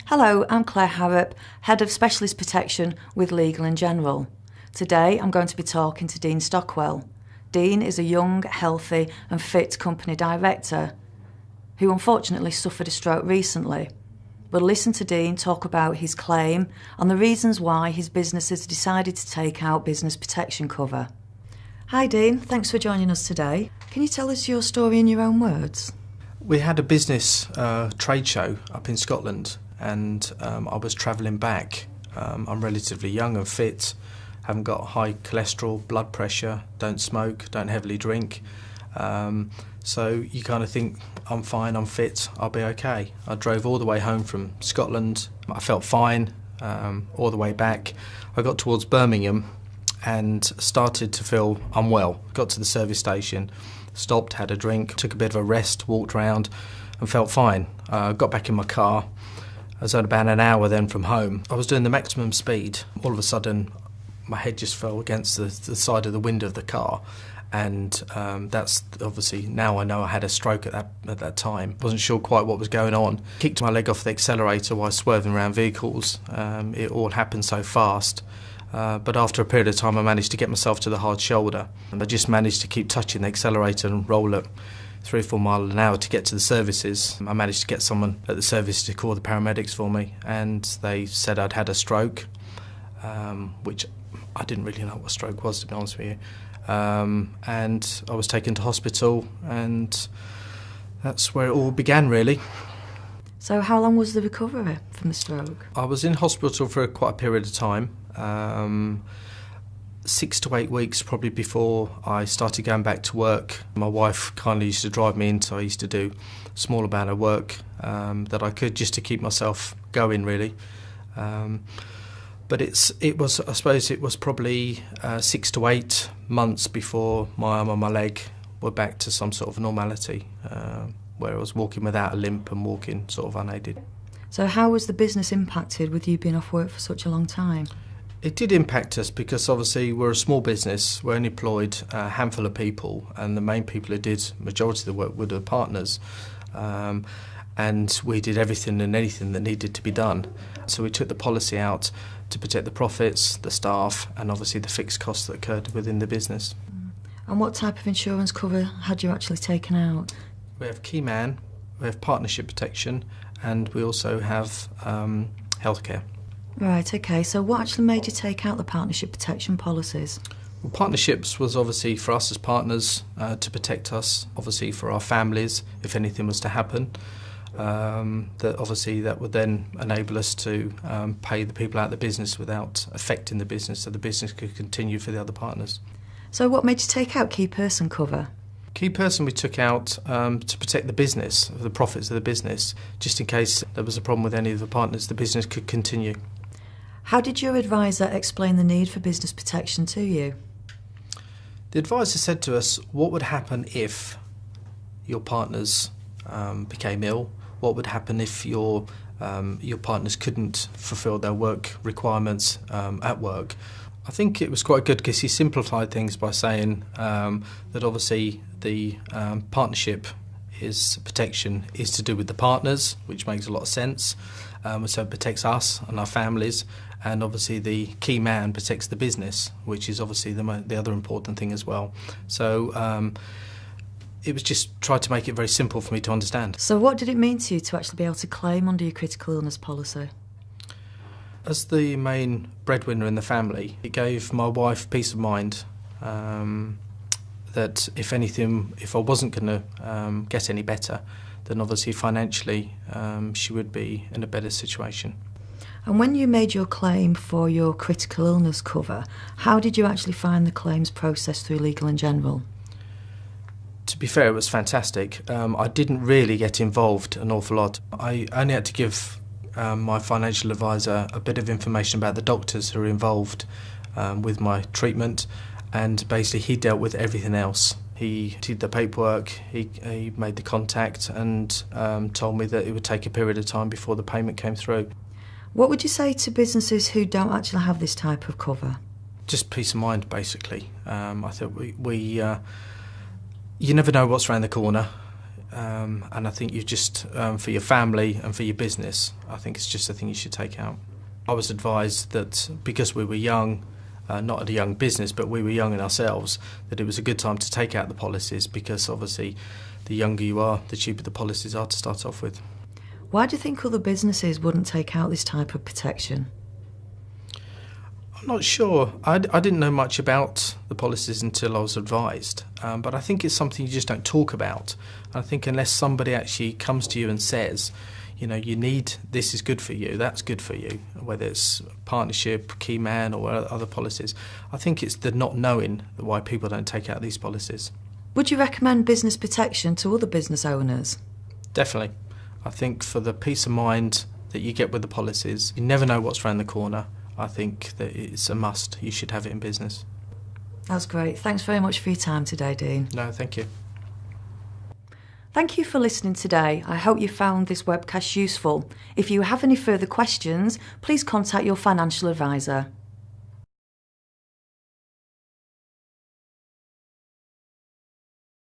Hello, I'm Claire Harrop, Head of Specialist Protection with Legal & General. Today I'm going to be talking to Dean Stockwell. Dean is a young, healthy and fit company director who unfortunately suffered a stroke recently. We'll listen to Dean talk about his claim and the reasons why his business has decided to take out business protection cover. Hi Dean, thanks for joining us today. Can you tell us your story in your own words? We had a business trade show up in Scotland, and I was travelling back. I'm relatively young and fit, haven't got high cholesterol, blood pressure, don't smoke, don't heavily drink. So you kind of think, I'm fine, I'm fit, I'll be okay. I drove all the way home from Scotland. I felt fine all the way back. I got towards Birmingham and started to feel unwell. Got to the service station, stopped, had a drink, took a bit of a rest, walked around and felt fine. Got back in my car. I was at about an hour then from home. I was doing the maximum speed. All of a sudden, my head just fell against the side of the window of the car. And that's obviously, now I know I had a stroke at that time. Wasn't sure quite what was going on. Kicked my leg off the accelerator while swerving around vehicles. It all happened so fast. But after a period of time, I managed to get myself to the hard shoulder. And I just managed to keep touching the accelerator and roll at 3 or 4 miles an hour to get to the services. I managed to get someone at the service to call the paramedics for me, and they said I'd had a stroke, which I didn't really know what a stroke was, to be honest with you. And I was taken to hospital, and that's where it all began, really. So how long was the recovery from the stroke? I was in hospital for quite a period of time. 6 to 8 weeks probably before I started going back to work. My wife kindly used to drive me in, so I used to do a small amount of work that I could just to keep myself going, really. But it was probably 6 to 8 months before my arm and my leg were back to some sort of normality, where I was walking without a limp and walking sort of unaided. So how was the business impacted with you being off work for such a long time? It did impact us because obviously we're a small business, we only employed a handful of people, and the main people who did majority of the work were the partners. And we did everything and anything that needed to be done. So we took the policy out to protect the profits, the staff, and obviously the fixed costs that occurred within the business. And what type of insurance cover had you actually taken out? We have key man, we have partnership protection, and we also have healthcare. Right, okay. So what actually made you take out the partnership protection policies? Well, partnerships was obviously for us as partners to protect us, obviously for our families if anything was to happen. That would then enable us to pay the people out of the business without affecting the business, so the business could continue for the other partners. So what made you take out key person cover? Key person we took out to protect the business, the profits of the business, just in case there was a problem with any of the partners, the business could continue. How did your advisor explain the need for business protection to you? The advisor said to us, what would happen if your partners became ill? What would happen if your partners couldn't fulfil their work requirements at work? I think it was quite good because he simplified things by saying that obviously the partnership protection is to do with the partners, which makes a lot of sense. So it protects us and our families, and obviously the key man protects the business, which is obviously the other important thing as well. So it was just tried to make it very simple for me to understand. So what did it mean to you to actually be able to claim under your critical illness policy? As the main breadwinner in the family, it gave my wife peace of mind that if I wasn't going to get any better, then obviously financially she would be in a better situation. And when you made your claim for your critical illness cover, how did you actually find the claims process through Legal & General? To be fair, it was fantastic. I didn't really get involved an awful lot. I only had to give my financial advisor a bit of information about the doctors who were involved with my treatment, and basically he dealt with everything else. He did the paperwork, he made the contact, and told me that it would take a period of time before the payment came through. What would you say to businesses who don't actually have this type of cover? Just peace of mind, basically. I think you never know what's around the corner. and I think you just, for your family and for your business, I think it's just a thing you should take out. I was advised that because we were young, not at a young business, but we were young in ourselves, that it was a good time to take out the policies, because obviously the younger you are, the cheaper the policies are to start off with. Why do you think other businesses wouldn't take out this type of protection? I'm not sure. I didn't know much about the policies until I was advised, but I think it's something you just don't talk about. I think unless somebody actually comes to you and says, you know, you need, this is good for you, that's good for you, whether it's partnership, key man or other policies. I think it's the not knowing why people don't take out these policies. Would you recommend business protection to other business owners? Definitely. I think for the peace of mind that you get with the policies, you never know what's around the corner. I think that it's a must. You should have it in business. That's great. Thanks very much for your time today, Dean. No, thank you. Thank you for listening today. I hope you found this webcast useful. If you have any further questions, please contact your financial advisor.